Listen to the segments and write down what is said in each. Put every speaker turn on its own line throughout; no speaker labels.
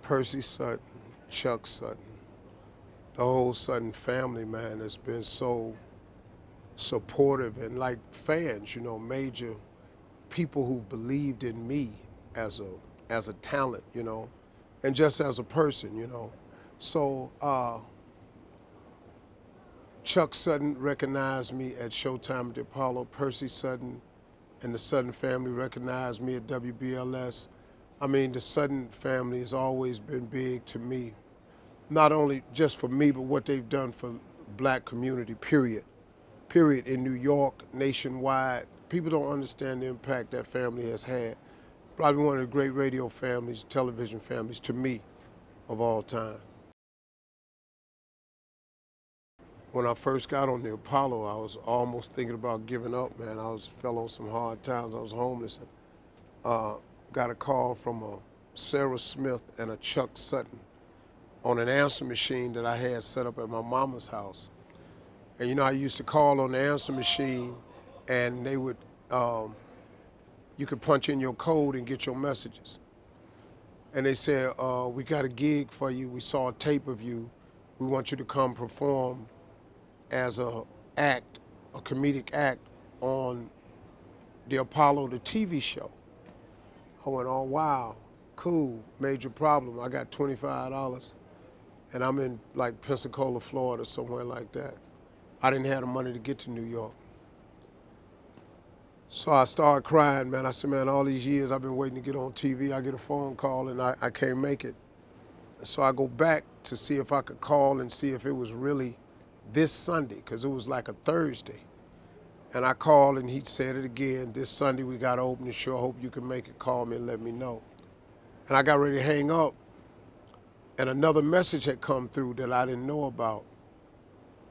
Percy Sutton, Chuck Sutton, the whole Sutton family, man, has been so supportive and like fans, you know, major people who've believed in me as a talent, you know, and just as a person, you know. So Chuck Sutton recognized me at Showtime at the Apollo. Percy Sutton and the Sutton family recognized me at WBLS. I mean, the Sutton family has always been big to me, not only just for me, but what they've done for black community, period. Period, in New York, nationwide. People don't understand the impact that family has had. Probably one of the great radio families, television families, to me, of all time. When I first got on the Apollo, I was almost thinking about giving up, man. Fell on some hard times. I was homeless. Got a call from a Sarah Smith and a Chuck Sutton on an answer machine that I had set up at my mama's house. And you know, I used to call on the answer machine, and they would, you could punch in your code and get your messages. And they said, we got a gig for you. We saw a tape of you. We want you to come perform as a comedic act on the Apollo, the TV show. I went, oh, wow, cool, major problem. I got $25, and I'm in like Pensacola, Florida, somewhere like that. I didn't have the money to get to New York. So I started crying, man. I said, man, all these years I've been waiting to get on TV. I get a phone call and I can't make it. So I go back to see if I could call and see if it was really this Sunday, because it was like a Thursday. And I called and he said it again, this Sunday we got to open the show. I hope you can make it. Call me and let me know. And I got ready to hang up, and another message had come through that I didn't know about.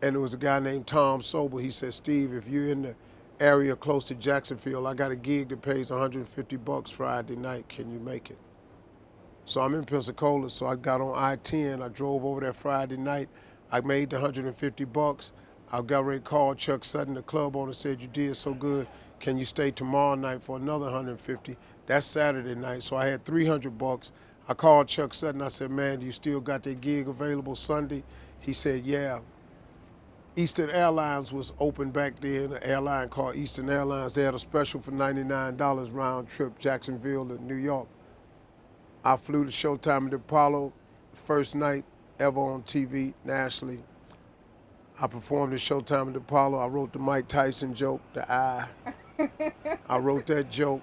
And it was a guy named Tom Sobel. He said, Steve, if you're in the area close to Jacksonville, I got a gig that pays $150 Friday night. Can you make it? So I'm in Pensacola, so I got on I-10. I drove over there Friday night. I made the $150. I got ready to call Chuck Sutton, the club owner, said, you did so good. Can you stay tomorrow night for another $150? That's Saturday night, so I had $300. I called Chuck Sutton. I said, man, do you still got that gig available Sunday? He said, yeah. Eastern Airlines was open back then, an airline called Eastern Airlines. They had a special for $99 round trip, Jacksonville to New York. I flew to Showtime at the Apollo, first night ever on TV nationally. I performed at Showtime at the Apollo. I wrote the Mike Tyson joke, the eye. I wrote that joke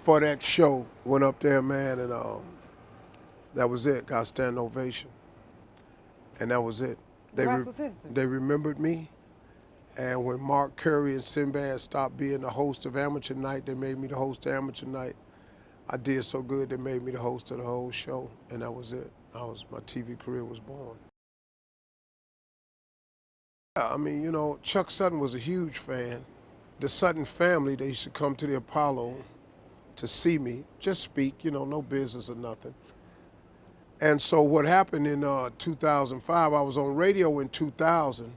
for that show. Went up there, man, and that was it. Got a standing ovation. And that was it. They remembered me, and when Mark Curry and Sinbad stopped being the host of Amateur Night, they made me the host of Amateur Night. I did so good, they made me the host of the whole show, and that was it. My TV career was born. I mean, you know, Chuck Sutton was a huge fan. The Sutton family, they used to come to the Apollo to see me, just speak, you know, no business or nothing. And so what happened in 2005, I was on radio in 2000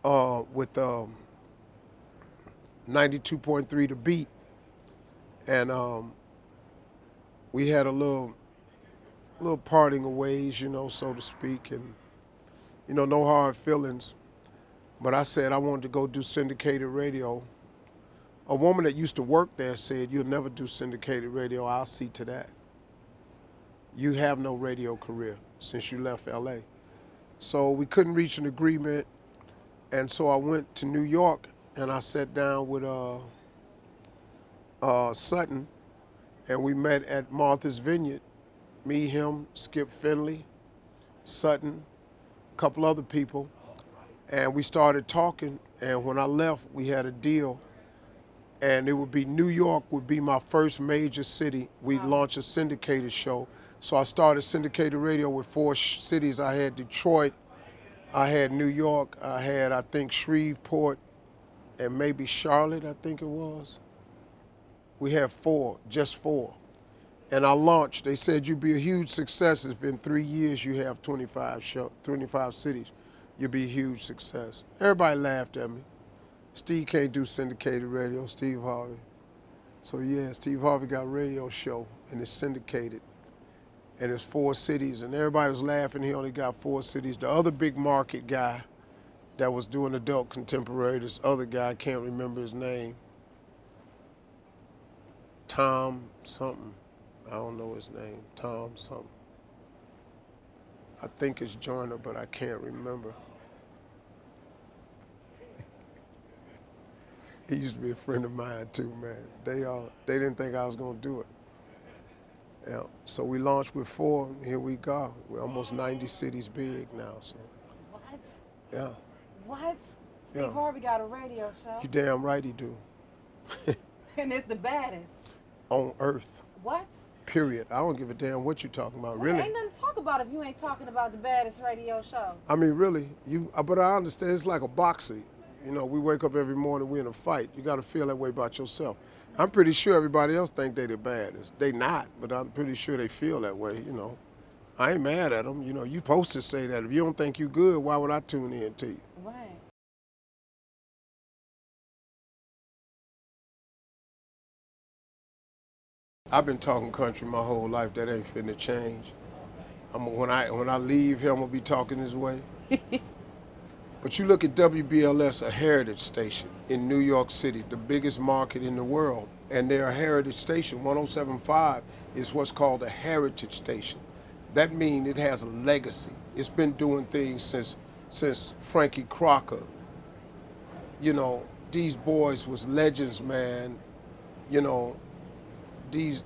with 92.3 The Beat. And we had a little parting of ways, you know, so to speak, and, you know, no hard feelings. But I said I wanted to go do syndicated radio. A woman that used to work there said, you'll never do syndicated radio, I'll see to that. You have no radio career since you left LA. So we couldn't reach an agreement, and so I went to New York and I sat down with Sutton, and we met at Martha's Vineyard. Me, him, Skip Finley, Sutton, a couple other people, and we started talking, and when I left, we had a deal, and it would be New York would be my first major city. We'd launch a syndicated show. So I started syndicated radio with 4 cities. I had Detroit, I had New York, I had, I think, Shreveport, and maybe Charlotte, I think it was. We had 4, just 4. And I launched. They said you'd be a huge success if in 3 years you have 25 cities. You'll be a huge success. Everybody laughed at me. Steve can't do syndicated radio, Steve Harvey. So yeah, Steve Harvey got a radio show and it's syndicated. and it's 4 cities, and everybody was laughing. He only got 4 cities. The other big market guy that was doing adult contemporary, this other guy, I can't remember his name, Tom something. I don't know his name, Tom something. I think it's Joyner, but I can't remember. He used to be a friend of mine too, man. They didn't think I was gonna do it. Yeah. So we launched with 4, and here we go. We're almost 90 cities big now. So.
What?
Yeah.
What? Steve Harvey got a radio show.
You damn right he do.
And it's the baddest.
On earth.
What?
Period. I don't give a damn what you talking about. Really?
Ain't nothing to talk about if you ain't talking about the baddest radio show.
I mean, really. But I understand it's like a boxer. You know, we wake up every morning, we're in a fight. You got to feel that way about yourself. I'm pretty sure everybody else think they the baddest. They not, but I'm pretty sure they feel that way, you know. I ain't mad at them. You know, you supposed to say that. If you don't think you good, why would I tune in to you?
Right.
I've been talking country my whole life. That ain't finna change. When I leave here, I'm gonna be talking this way. But you look at WBLS, a heritage station in New York City, the biggest market in the world, and they're a heritage station. 107.5 is what's called a heritage station. That means it has a legacy. It's been doing things since Freddie Crocker. You know, these boys was legends, man. You know, these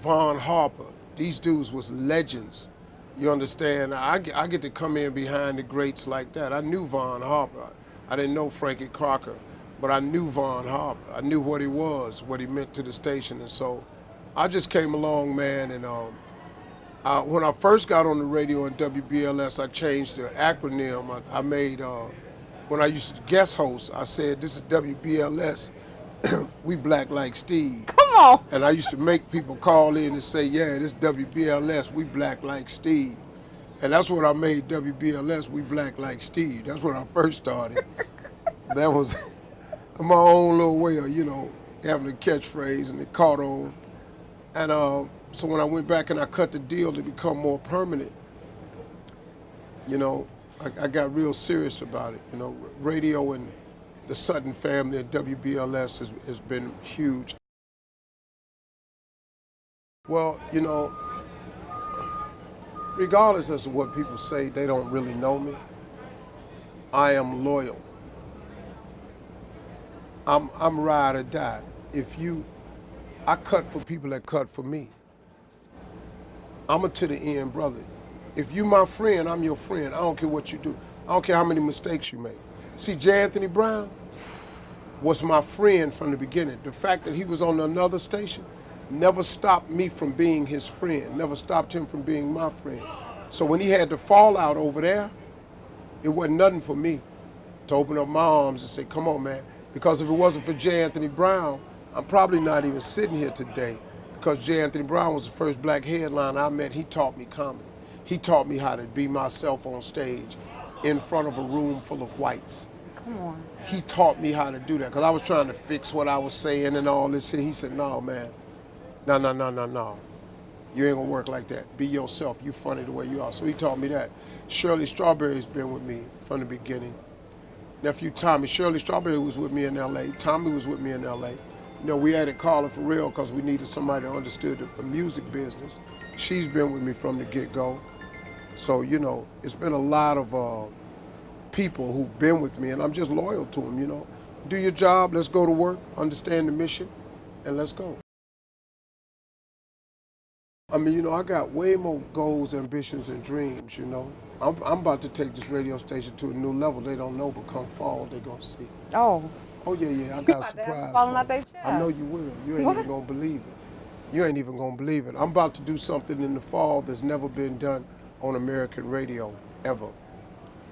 VAUGHN, HARPER, these dudes was legends. You understand? I get to come in behind the greats like that. I knew VAUGHN HARPER. I didn't know Freddie Crocker, but I knew VAUGHN HARPER. I knew what he was, what he meant to the station. And so I just came along, man, and when I first got on the radio in WBLS, I changed the acronym. I made, when I used to guest host, I said, this is WBLS, we black like Steve.
Come on.
And I used to make people call in and say, yeah, this WBLS, we black like Steve. And that's what I made WBLS, we black like Steve. That's when I first started. That was my own little way of, you know, having a catchphrase, and it caught on. And so when I went back and I cut the deal to become more permanent, you know, I got real serious about it. You know, radio and the Sutton family at WBLS has been huge. Well, you know, regardless as to what people say, they don't really know me. I am loyal. I'm ride or die. I cut for people that cut for me. I'm a to the end brother. If you my friend, I'm your friend. I don't care what you do. I don't care how many mistakes you make. See, J. Anthony Brown was my friend from the beginning. The fact that he was on another station never stopped me from being his friend, never stopped him from being my friend. So when he had the fallout over there, it wasn't nothing for me to open up my arms and say, come on, man. Because if it wasn't for J. Anthony Brown, I'm probably not even sitting here today, because J. Anthony Brown was the first black headliner I met. He taught me comedy. He taught me how to be myself on stage in front of a room full of whites.
Come on.
He taught me how to do that, because I was trying to fix what I was saying and all this shit. He said, no, man, no. You ain't gonna work like that. Be yourself. You funny the way you are. So he taught me that. Shirley Strawberry's been with me from the beginning. Nephew Tommy. Shirley Strawberry was with me in L.A. Tommy was with me in L.A. You know, we added Carla for real because we needed somebody that understood the music business. She's been with me from the get-go. So, you know, it's been a lot of people who've been with me, and I'm just loyal to them, you know. Do your job, let's go to work, understand the mission, and let's go. I mean, you know, I got way more goals, ambitions, and dreams, you know. I'm about to take this radio station to a new level. They don't know, but come fall, they're going to see.
Oh.
Oh, yeah, I got a surprise.
Falling out their chair.
I know you will. You ain't even going to believe it. You ain't even going to believe it. I'm about to do something in the fall that's never been done on American radio, ever.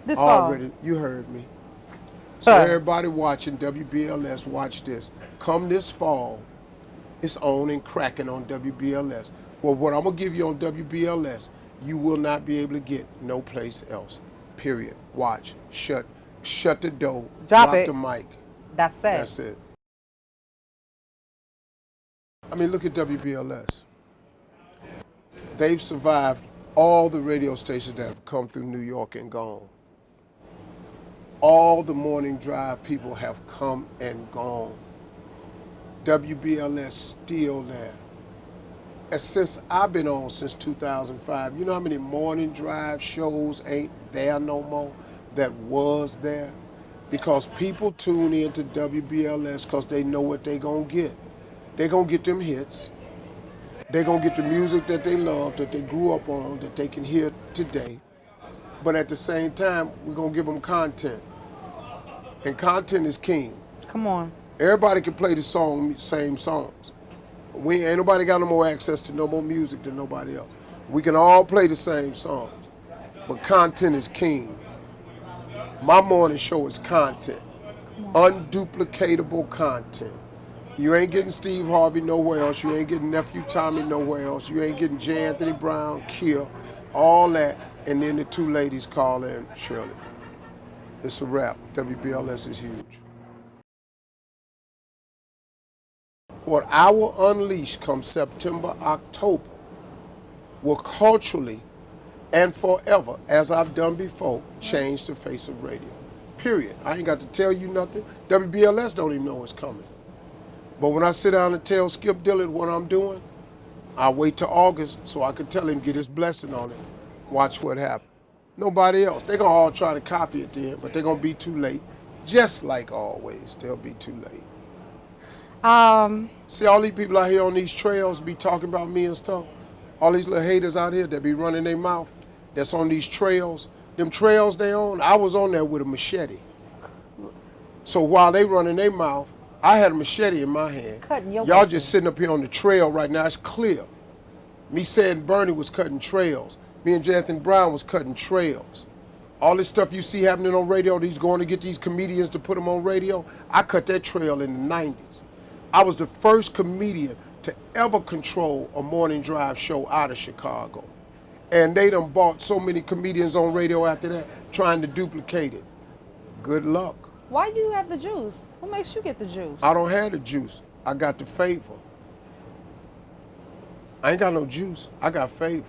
This fall?
You heard me. So everybody watching WBLS, watch this. Come this fall, it's on and cracking on WBLS. Well, what I'm going to give you on WBLS, you will not be able to get no place else. Period. Watch. Shut the door. Drop the mic.
That's it.
That's it. I mean, look at WBLS. They've survived all the radio stations that have come through New York and gone. All the morning drive people have come and gone. WBLS still there. And since I've been on since 2005, you know how many morning drive shows ain't there no more that was there? Because people tune into WBLS because they know what they gonna get. They gonna get them hits. They gonna get the music that they love, that they grew up on, that they can hear today. But at the same time, we're gonna give them content. And content is king.
Come on.
Everybody can play the same songs. Ain't nobody got no more access to no more music than nobody else. We can all play the same songs, but content is king. My morning show is content, unduplicatable content. You ain't getting Steve Harvey nowhere else. You ain't getting Nephew Tommy nowhere else. You ain't getting J. Anthony Brown, Kia, all that, and then the two ladies call in Shirley. It's a wrap. WBLS is huge. What I will unleash come September, October will culturally and forever, as I've done before, change the face of radio. Period. I ain't got to tell you nothing. WBLS don't even know it's coming. But when I sit down and tell Skip Dillard what I'm doing, I wait till August so I can tell him, get his blessing on it. Watch what happens. Nobody else. They're going to all try to copy it then, but they're going to be too late. Just like always, they'll be too late. See all these people out here on these trails be talking about me and stuff. All these little haters out here that be running their mouth that's on these trails. Them trails they on, I was on there with a machete. So while they running their mouth, I had a machete in my hand.
Cutting your
Y'all just sitting up here on the trail right now. It's clear. Me saying Bernie was cutting trails. Me and J. Anthony Brown was cutting trails. All this stuff you see happening on radio, these going to get these comedians to put them on radio, I cut that trail in the 90s. I was the first comedian to ever control a morning drive show out of Chicago. And they done bought so many comedians on radio after that, trying to duplicate it. Good luck.
Why do you have the juice? What makes you get the juice?
I don't have the juice. I got the favor. I ain't got no juice. I got favor.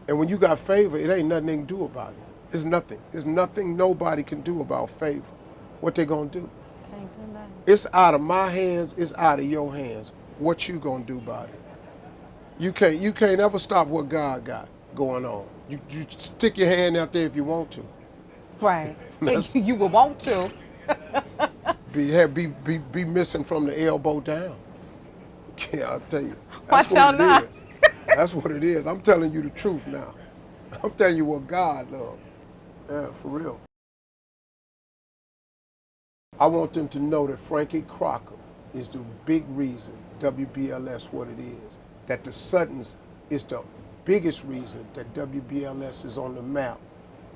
And when you got favor, it ain't nothing they can do about it. It's nothing. There's nothing nobody can do about favor. What they gonna do?
Can't do nothing.
It's out of my hands, it's out of your hands. What you gonna do about it? You can't ever stop what God got going on. You stick your hand out there if you want to.
Right. You would want to.
be missing from the elbow down. Yeah, I'll tell you.
Watch out now.
That's what it is. I'm telling you the truth now. I'm telling you what God loves. Yeah, for real. I want them to know that Frankie Crocker is the big reason WBLS what it is. That the SUTTONS is the biggest reason that WBLS is on the map.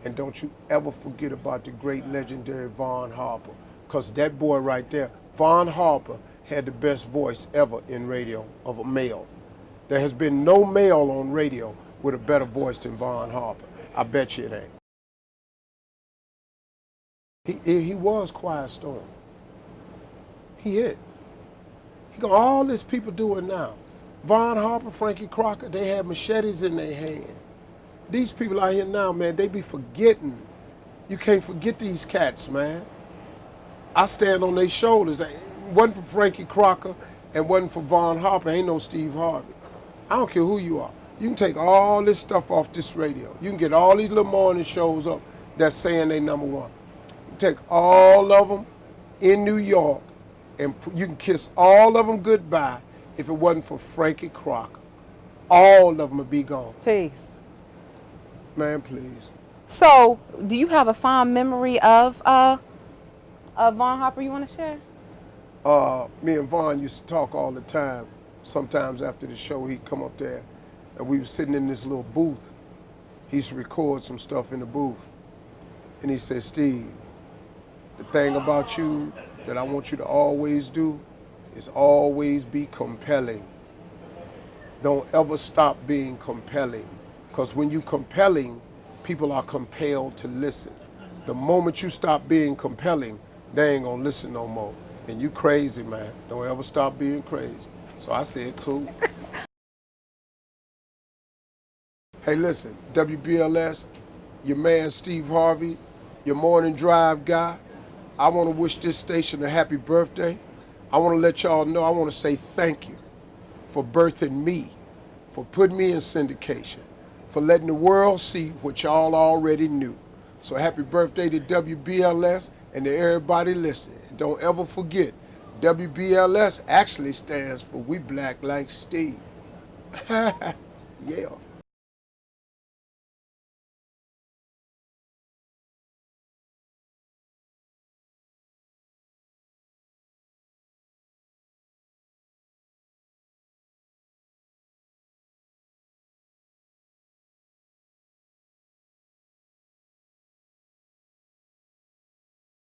And don't you ever forget about the great legendary VAUGHN Harper. Because that boy right there, VAUGHN Harper, had the best voice ever in radio of a male. There has been no male on radio with a better voice than VAUGHN Harper. I bet you it ain't. He was Quiet Storm. He hit. He got all this people doing now. VAUGHN Harper, Frankie Crocker, they had machetes in their hand. These people out here now, man, they be forgetting. You can't forget these cats, man. I stand on their shoulders. It wasn't for Frankie Crocker and wasn't for VAUGHN Harper, ain't no Steve Harvey. I don't care who you are. You can take all this stuff off this radio. You can get all these little morning shows up that's saying they number one. You take all of them in New York and you can kiss all of them goodbye if it wasn't for Frankie Crocker. All of them would be gone.
Peace.
Man, please.
So, do you have a fond memory of VAUGHN Harper you want to share?
Me and Vaughn used to talk all the time. Sometimes after the show, he'd come up there, and we were sitting in this little booth. He used to record some stuff in the booth. And he said, Steve, the thing about you that I want you to always do is always be compelling. Don't ever stop being compelling. Because when you're compelling, people are compelled to listen. The moment you stop being compelling, they ain't gonna listen no more. And you crazy, man. Don't ever stop being crazy. So I said, cool. Hey, listen, WBLS, your man Steve Harvey, your morning drive guy. I want to wish this station a happy birthday. I want to let y'all know, I want to say thank you for birthing me, for putting me in syndication, for letting the world see what y'all already knew. So happy birthday to WBLS and to everybody listening. And don't ever forget, WBLS actually stands for We Black Like Steve. Yeah.